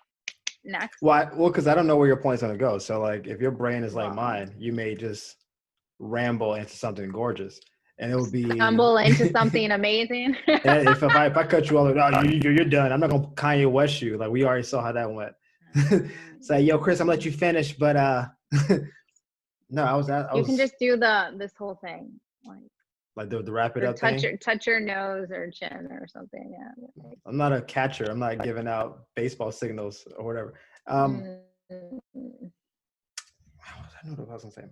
Next. Well, because I don't know where your point's going to go. So like if your brain is like mine, you may just ramble into something gorgeous. And it would be stumble into something amazing. And if I cut you off, like, oh, you're done. I'm not gonna Kanye West you. Like we already saw how that went. Say, yo, Chris, I'm gonna let you finish, but no, I was. You can just do this whole thing, like the wrap it up thing. Touch your nose or chin or something. Yeah. I'm not a catcher. I'm not giving out baseball signals or whatever. I know what I was gonna say.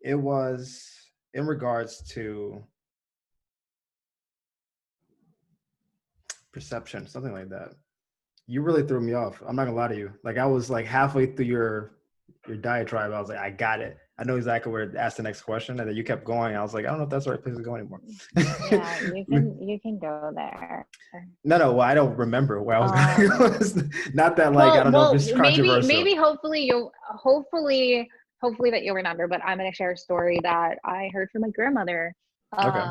It was in regards to perception, something like that. You really threw me off. I'm not gonna lie to you. Like I was like halfway through your your diatribe. I was like, I got it. I know exactly where to ask the next question. And then you kept going. I was like, I don't know if that's the right place to go anymore. Yeah, you can go there. No. Well, I don't remember where I was going to go. It's not that like, I don't know if it's controversial. Maybe hopefully that you'll remember, but I'm going to share a story that I heard from my grandmother. Okay.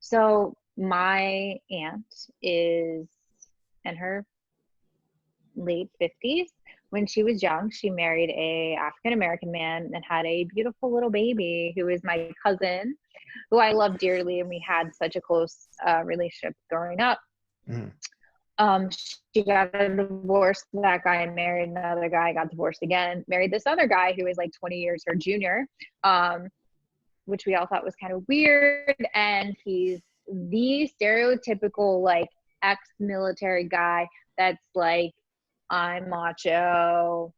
So my aunt is in her late 50s. When she was young, she married a African American man and had a beautiful little baby who is my cousin, who I love dearly, and we had such a close relationship growing up. She got a divorce. That guy married another guy, got divorced again, married this other guy who was like 20 years her junior, which we all thought was kind of weird. And he's the stereotypical like ex-military guy that's like, I'm macho.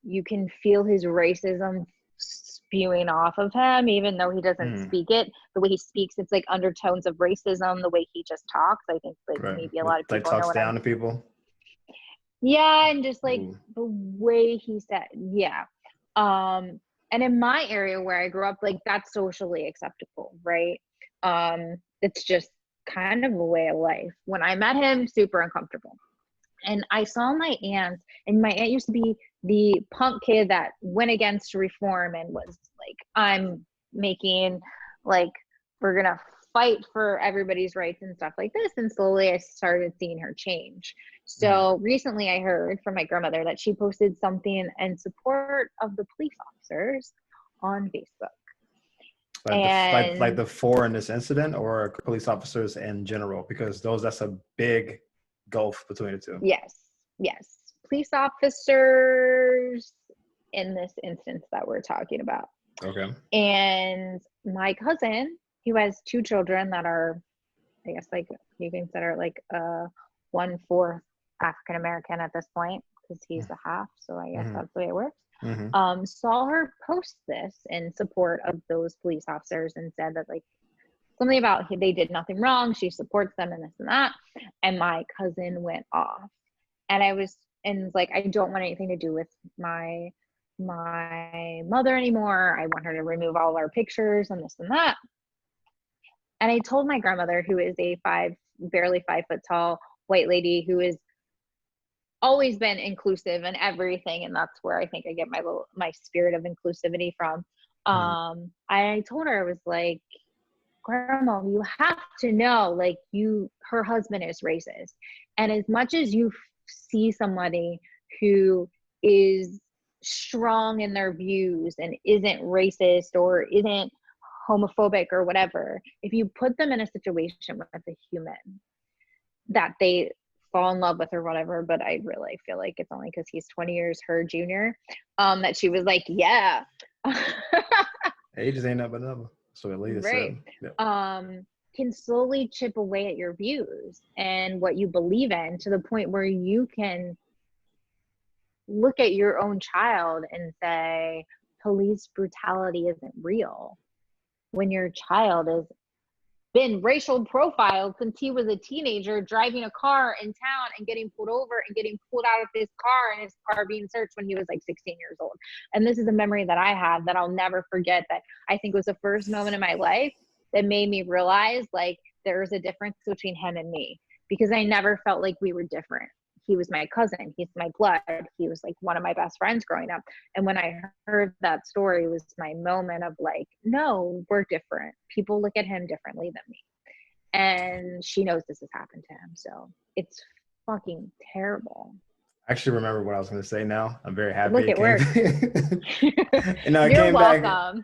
You can feel his racism spewing off of him, even though he doesn't speak it. The way he speaks, it's like undertones of racism. The way he just talks, I think like maybe a lot of people like talks know down to people. Yeah, and just like the way he said, yeah. And in my area where I grew up, like that's socially acceptable, right? It's just kind of a way of life. When I met him, super uncomfortable. And I saw my aunt, and my aunt used to be the punk kid that went against reform and was like, I'm making, like, we're going to fight for everybody's rights and stuff like this. And slowly I started seeing her change. So recently I heard from my grandmother that she posted something in support of the police officers on Facebook. Like the four in this incident, or police officers in general? Because that's a big gulf between the two. Yes. Police officers in this instance that we're talking about. Okay. And my cousin, who has two children that are, I guess, like you consider like 1/4 African American at this point, because he's a half. So I guess that's the way it works. Saw her post this in support of those police officers and said that like something about they did nothing wrong. She supports them and this and that. And my cousin went off. And I was like, I don't want anything to do with my mother anymore. I want her to remove all our pictures and this and that. And I told my grandmother, who is a barely 5 foot tall white lady who has always been inclusive in everything. And that's where I think I get my spirit of inclusivity from. I told her, I was like, Grandma, you have to know, like her husband is racist. And as much as you see somebody who is strong in their views and isn't racist or isn't homophobic or whatever, if you put them in a situation with a human that they fall in love with or whatever, but I really feel like it's only because he's 20 years her junior, that she was like, yeah. Age ain't nothing but number. So at least right. Can slowly chip away at your views and what you believe in, to the point where you can look at your own child and say police brutality isn't real, when your child has been racial profiled since he was a teenager, driving a car in town and getting pulled over and getting pulled out of his car, and his car being searched when he was like 16 years old. And this is a memory that I have that I'll never forget, that I think was the first moment in my life that made me realize like there's a difference between him and me, because I never felt like we were different. He was my cousin. He's my blood. He was like one of my best friends growing up. And when I heard that story, it was my moment of like, no, we're different. People look at him differently than me. And she knows this has happened to him. So it's fucking terrible. I actually remember what I was going to say now. I'm very happy. Look, it worked. And it You're came welcome. Back.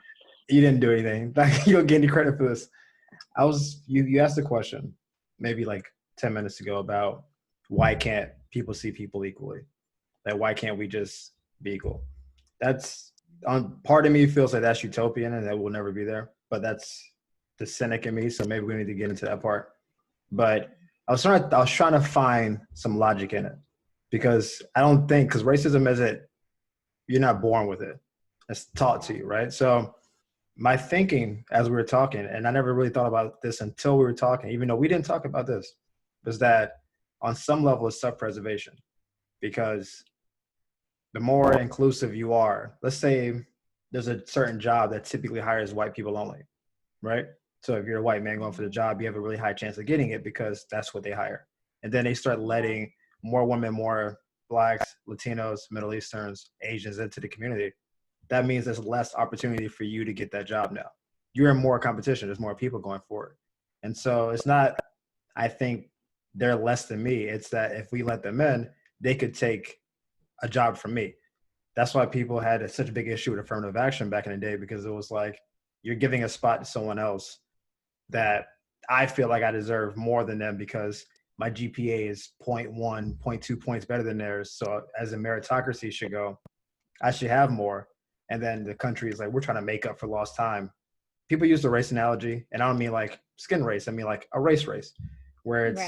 You didn't do anything. You don't get any credit for this. You asked a question maybe like 10 minutes ago about why can't people see people equally? Like, why can't we just be equal? That's part of me feels like that's utopian and that will never be there, but that's the cynic in me. So maybe we need to get into that part. But I was trying to find some logic in it, because I don't think, because racism isn't, you're not born with it. It's taught to you, right? So my thinking as we were talking, and I never really thought about this until we were talking, even though we didn't talk about this, was that on some level it's self-preservation, because the more inclusive you are. Let's say there's a certain job that typically hires white people only, right? So if you're a white man going for the job, you have a really high chance of getting it because that's what they hire. And then they start letting more women, more blacks, Latinos, Middle Easterns, Asians into the community. That means there's less opportunity for you to get that job now. You're in more competition. There's more people going for it. And so it's not, I think they're less than me. It's that if we let them in, they could take a job from me. That's why people had such a big issue with affirmative action back in the day, because it was like, you're giving a spot to someone else that I feel like I deserve more than them because my GPA is 0.1, 0.2 points better than theirs. So as a meritocracy should go, I should have more. And then the country is like, we're trying to make up for lost time. People use the race analogy, and I don't mean like skin race. I mean like a race, where it's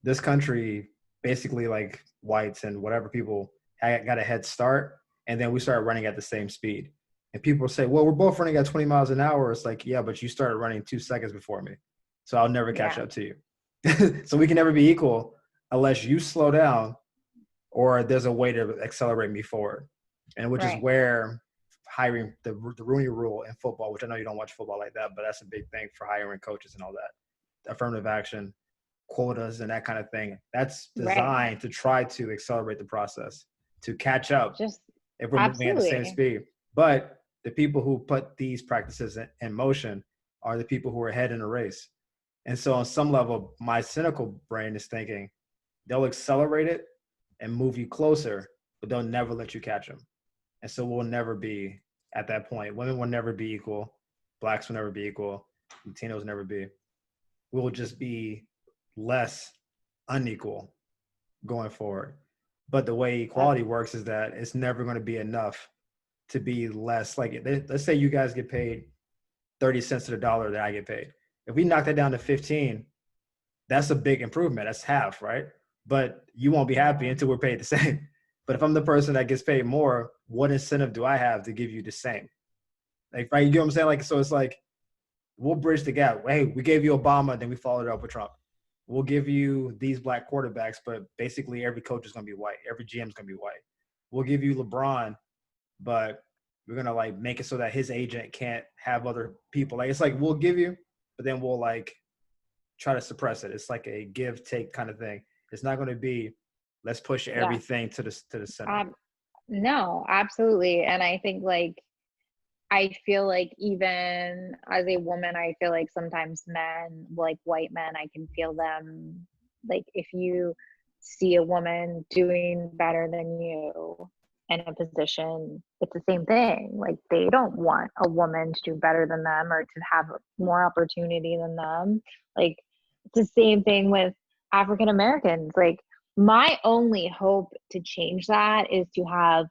this country basically like whites and whatever people got a head start, and then we started running at the same speed. And people say, well, we're both running at 20 miles an hour. It's like, yeah, but you started running 2 seconds before me. So I'll never catch up to you. So we can never be equal unless you slow down or there's a way to accelerate me forward. And which is where hiring the Rooney Rule in football, which I know you don't watch football like that, but that's a big thing for hiring coaches and all that. Affirmative action, quotas, and that kind of thing. That's designed to try to accelerate the process, to catch up if we're moving at the same speed. But the people who put these practices in motion are the people who are ahead in the race. And so on some level, my cynical brain is thinking they'll accelerate it and move you closer, but they'll never let you catch them. And so we'll never be at that point. Women will never be equal. Blacks will never be equal. Latinos will never be. We'll just be less unequal going forward. But the way equality works is that it's never going to be enough to be less. Like, let's say you guys get paid 30 cents to the dollar that I get paid. If we knock that down to 15, that's a big improvement. That's half, right? But you won't be happy until we're paid the same. But if I'm the person that gets paid more, what incentive do I have to give you the same? Like, right? You get what I'm saying? Like, so it's like, we'll bridge the gap. Hey, we gave you Obama, then we followed it up with Trump. We'll give you these black quarterbacks, but basically every coach is going to be white. Every GM is going to be white. We'll give you LeBron, but we're going to like make it so that his agent can't have other people. Like, it's like, we'll give you, but then we'll like try to suppress it. It's like a give take kind of thing. It's not going to be, let's push everything to the center. No, absolutely. And I think like, I feel like even as a woman, I feel like sometimes men, like white men, I can feel them. Like if you see a woman doing better than you in a position, it's the same thing. Like they don't want a woman to do better than them or to have more opportunity than them. Like it's the same thing with African Americans. Like my only hope to change that is to have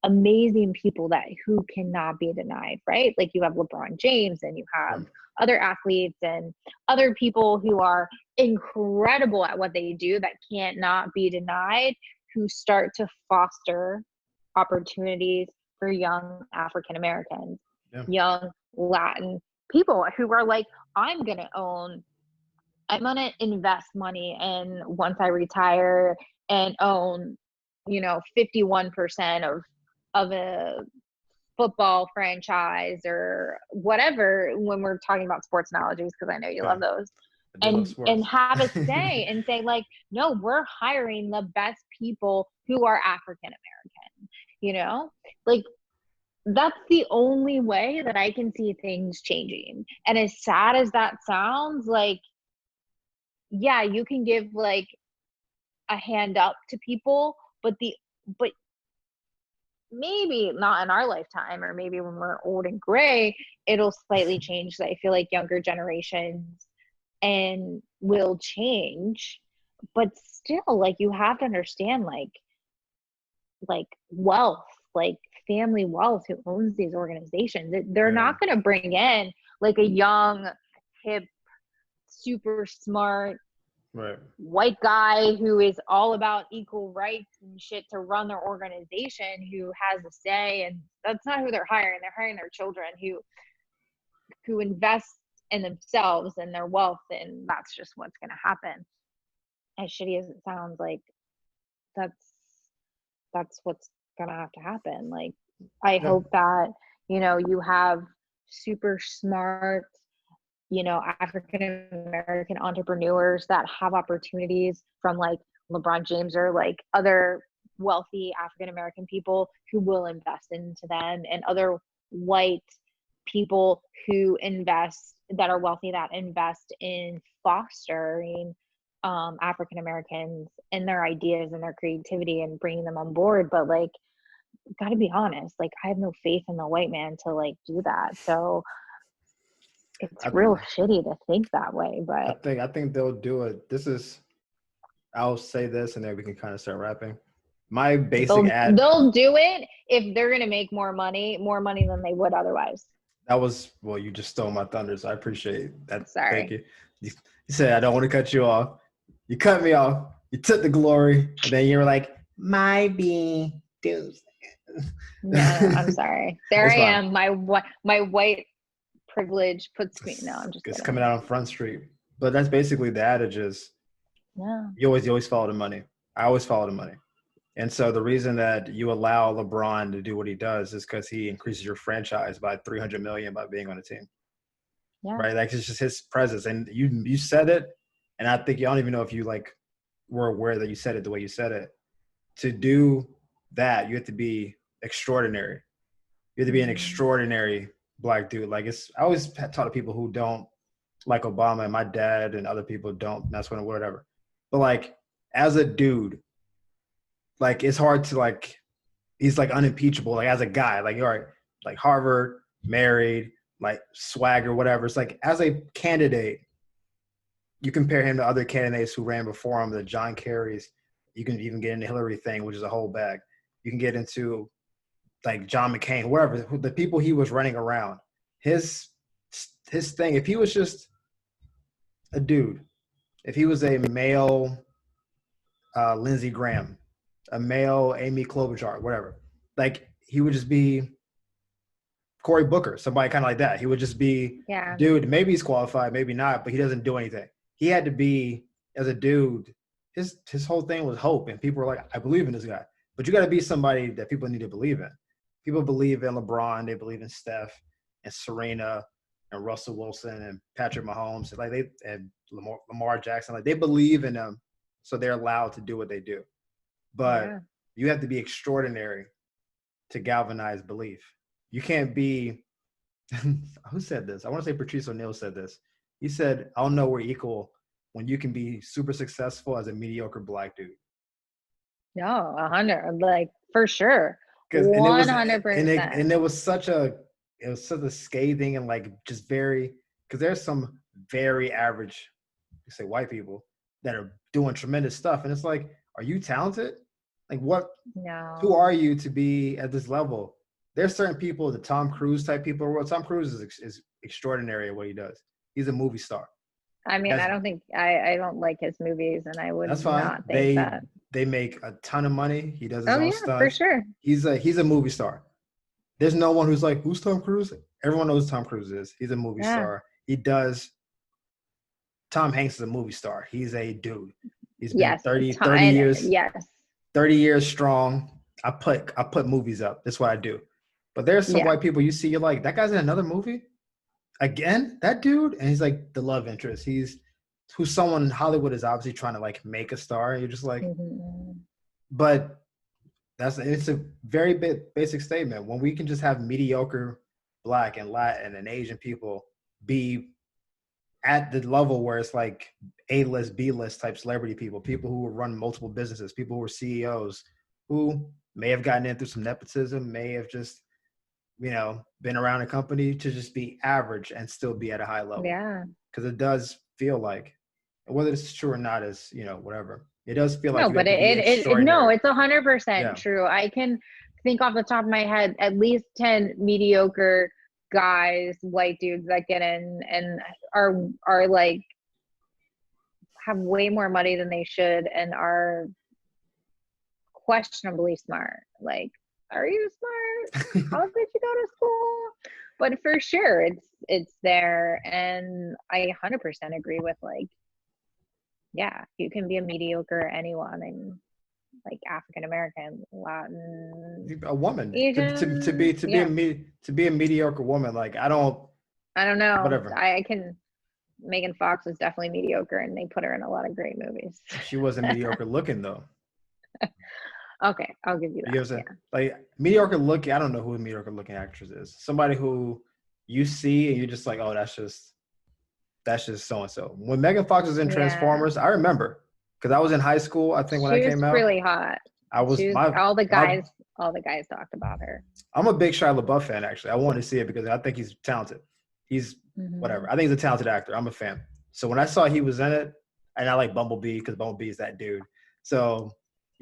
amazing people that who cannot be denied, right? Like you have LeBron James and you have other athletes and other people who are incredible at what they do that can't not be denied, who start to foster opportunities for young African Americans, young Latin people who are like, I'm going to invest money in once I retire and own, 51% of a football franchise or whatever when we're talking about sports analogies, because I know you love those, and have a say and say like, no, we're hiring the best people who are African American, like that's the only way that I can see things changing. And as sad as that sounds, like, yeah, you can give like a hand up to people, but maybe not in our lifetime, or maybe when we're old and gray, it'll slightly change. I feel like younger generations and will change, but still, like you have to understand, like wealth, like family wealth, who owns these organizations. They're not going to bring in like a young, hip, super smart white guy who is all about equal rights and shit to run their organization, who has a say. And that's not who they're hiring. They're hiring their children who invest in themselves and their wealth, and that's just what's going to happen. As shitty as it sounds, like that's what's gonna have to happen. Like, I Yeah. hope that, you have super smart, African American entrepreneurs that have opportunities from like LeBron James or like other wealthy African American people who will invest into them, and other white people who invest, that are wealthy, that invest in fostering African Americans and their ideas and their creativity and bringing them on board. But like, gotta be honest, like, I have no faith in the white man to like do that. So it's I, real shitty to think that way, I but think I think they'll do it. I'll say this and then we can kind of start wrapping. My basic they'll do it if they're gonna make more money than they would otherwise. well, you just stole my thunder, so I appreciate that. Thank Sorry. you. You said I don't want to cut you off. You cut me off. You took the glory, and then you were like, "My be dudes." No, I'm sorry. There It's I fine. am. My white privilege puts me. No, I'm just It's kidding. coming out on Front Street, but that's basically the adage: is No. you always follow the money. I always follow the money. And so the reason that you allow LeBron to do what he does is because he increases your franchise by 300 million by being on the team, Yeah. right? Like it's just his presence. And you said it, and I think I don't even know if you like were aware that you said it the way you said it. To do that, you have to be extraordinary. You have to be an extraordinary black dude. Like I always talk to people who don't like Obama, and my dad and other people don't mess with him, whatever. But like as a dude, like it's hard to like he's like unimpeachable, like as a guy, like all right, like Harvard, married, like swagger, whatever. It's like as a candidate, you compare him to other candidates who ran before him, the John Kerrys. You can even get into Hillary thing, which is a whole bag. You can get into like John McCain, whoever the people he was running around. His thing, if he was just a dude, if he was a male Lindsey Graham, a male Amy Klobuchar, whatever, like he would just be Cory Booker, somebody kind of like that. He would just be, Yeah. dude, maybe he's qualified, maybe not, but he doesn't do anything. He had to be, as a dude, his whole thing was hope. And people were like, I believe in this guy. But you got to be somebody that people need to believe in. People believe in LeBron, they believe in Steph and Serena and Russell Wilson and Patrick Mahomes, like and Lamar Jackson. Like they believe in them, so they're allowed to do what they do. But you have to be extraordinary to galvanize belief. You can't be who said this? I want to say Patrice O'Neal said this. He said, I'll know we're equal when you can be super successful as a mediocre black dude. No, 100, like for sure. And 100%. And it was such a scathing and like just very, because there's some very average, say white people that are doing tremendous stuff. And it's like, are you talented? Like what, who are you to be at this level? There's certain people, the Tom Cruise type people. Well, Tom Cruise is extraordinary at what he does. He's a movie star. I mean, I don't think I don't like his movies, and I would That's fine. not think that. They make a ton of money. He does his own stunts. For sure. He's a movie star. There's no one who's like, who's Tom Cruise? Everyone knows Tom Cruise is. He's a movie star. He does. Tom Hanks is a movie star. He's a dude. He's been 30 years. Yes. 30 years strong. I put movies up. That's what I do. But there's some white people you see, you're like, that guy's in another movie? Again? That dude? And he's like the love interest. He's who's someone Hollywood is obviously trying to like make a star. You're just like, but it's a very basic statement. When we can just have mediocre Black and Latin and Asian people be at the level where it's like A-list, B-list type celebrity people who run multiple businesses, people who are CEOs, who may have gotten in through some nepotism, may have just, been around a company to just be average and still be at a high level. Yeah. Because it does feel like, whether it's true or not is, whatever. It does feel like no, but it's 100% true. I can think off the top of my head at least 10 mediocre guys, white dudes that get in and are like have way more money than they should and are questionably smart. Like, are you smart? How did you go to school? But for sure it's there, and I 100% agree with like, yeah, you can be a mediocre anyone and like African American, Latin, A woman Asian. to be a mediocre woman. Like I don't know. whatever. I can. Megan Fox was definitely mediocre, and they put her in a lot of great movies. She wasn't mediocre looking though. Okay, I'll give you that. You know what I'm saying? Like mediocre looking. I don't know who a mediocre looking actress is. Somebody who you see and you're just like, oh, that's just so and so. When Megan Fox was in Transformers, I remember because I was in high school. I think when I came out, really hot. All the guys talked about her. I'm a big Shia LaBeouf fan. Actually, I wanted to see it because I think he's talented. He's whatever. I think he's a talented actor. I'm a fan. So when I saw he was in it, and I like Bumblebee because Bumblebee is that dude. So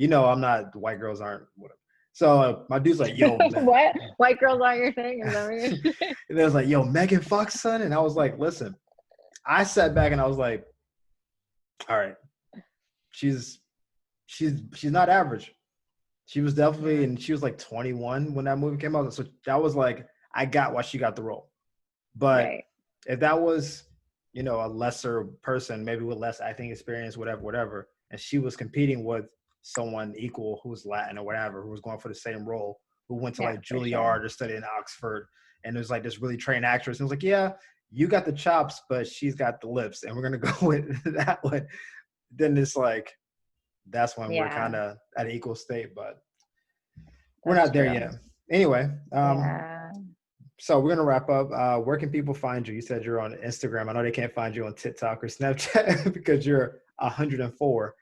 I'm not. White girls aren't whatever. So my dude's like, yo, what? White girls aren't your thing? Is that what you're and it was like, yo, Megan Fox, son, and I was like, listen. I sat back and I was like, all right, she's not average. She was definitely, and she was like 21 when that movie came out. So that was like, I got why she got the role. But if that was, a lesser person, maybe with less acting experience, whatever, and she was competing with someone equal who's Latin or whatever, who was going for the same role, who went to like Juilliard or studied in Oxford, and it was like this really trained actress. And it was like, yeah, you got the chops, but she's got the lips, and we're gonna go with that one. Then it's like, that's when we're kind of at an equal state, but we're not there yet. Anyway, so we're gonna wrap up. Where can people find you? You said you're on Instagram. I know they can't find you on TikTok or Snapchat because you're 104,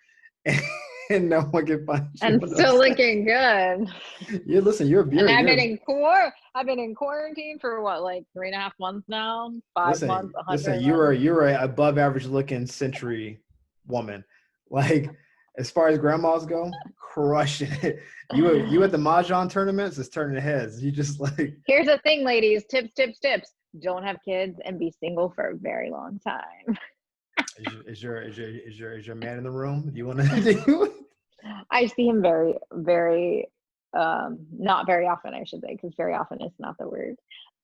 and no one can find you. And still looking good. Yeah, listen, you're beautiful. And I've been in quarantine for what, like 3.5 months now? 5 months. Listen, you're a above average looking century woman. Like as far as grandmas go, crushing it. You at the mahjong tournaments is turning heads. You just like. Here's the thing, ladies. Tips. Don't have kids and be single for a very long time. Is your man in the room? Do you want to? I see him very, very, not very often, I should say, because very often is not the word.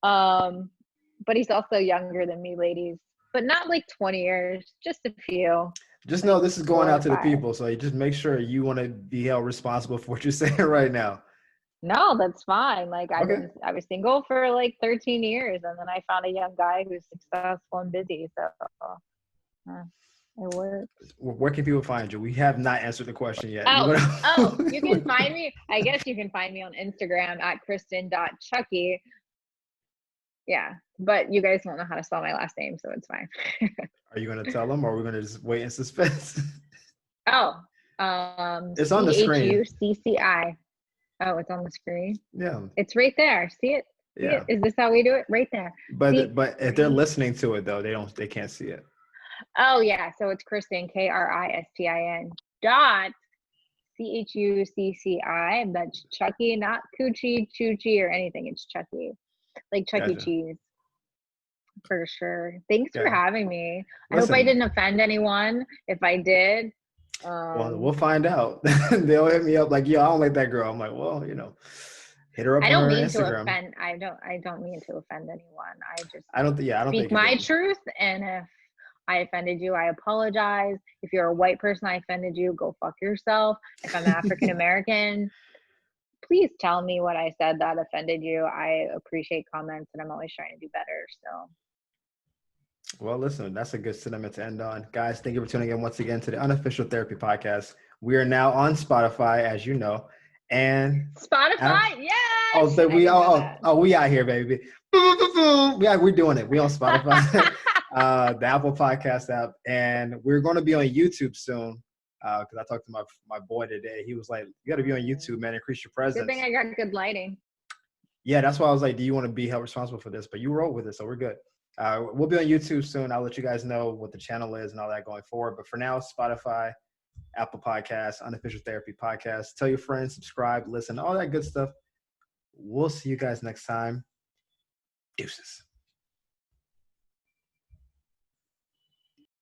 But he's also younger than me, ladies, but not like 20 years, just a few. Just know this is going out to the people, so you just make sure you want to be held responsible for what you're saying right now. No, that's fine. Like I was single for like 13 years, and then I found a young guy who's successful and busy. So it works. Where can people find you? We have not answered the question yet. You can find me. I guess you can find me on Instagram at Kristen.Chucci. Yeah, but you guys won't know how to spell my last name, so it's fine. Are you going to tell them, or are we going to just wait in suspense? It's on the screen. Chucci. Oh, it's on the screen. Yeah, it's right there. See it? Yeah. Is this how we do it? Right there. But if they're listening to it though, they can't see it. Oh yeah, so it's Kristen Kristin .Chucci. That's Chucky, not Coochie, Chucci, or anything. It's Chucky, like Chuck E. Cheese. For sure. Thanks for having me. I hope I didn't offend anyone. If I did, well, we'll find out. They'll hit me up like, "Yo, I don't like that girl." I'm like, "Well, hit her up on her Instagram." I don't mean to offend anyone. I don't speak my truth, and if I offended you, I apologize. If you're a white person, I offended you, go fuck yourself. If I'm African American, please tell me what I said that offended you. I appreciate comments, and I'm always trying to do better. So. Well, listen, that's a good sentiment to end on. Guys, thank you for tuning in once again to the Unofficial Therapy Podcast. We are now on Spotify, as you know. And Spotify? Yes! We out here, baby. Yeah, we're doing it. We on Spotify, the Apple Podcast app. And we're going to be on YouTube soon. Because I talked to my boy today. He was like, you got to be on YouTube, man. Increase your presence. Good thing I got good lighting. Yeah, that's why I was like, do you want to be held responsible for this? But you roll with it, so we're good. We'll be on YouTube soon. I'll let you guys know what the channel is and all that going forward. But for now, Spotify, Apple Podcasts, Unofficial Therapy Podcast. Tell your friends, subscribe, listen, all that good stuff. We'll see you guys next time. Deuces.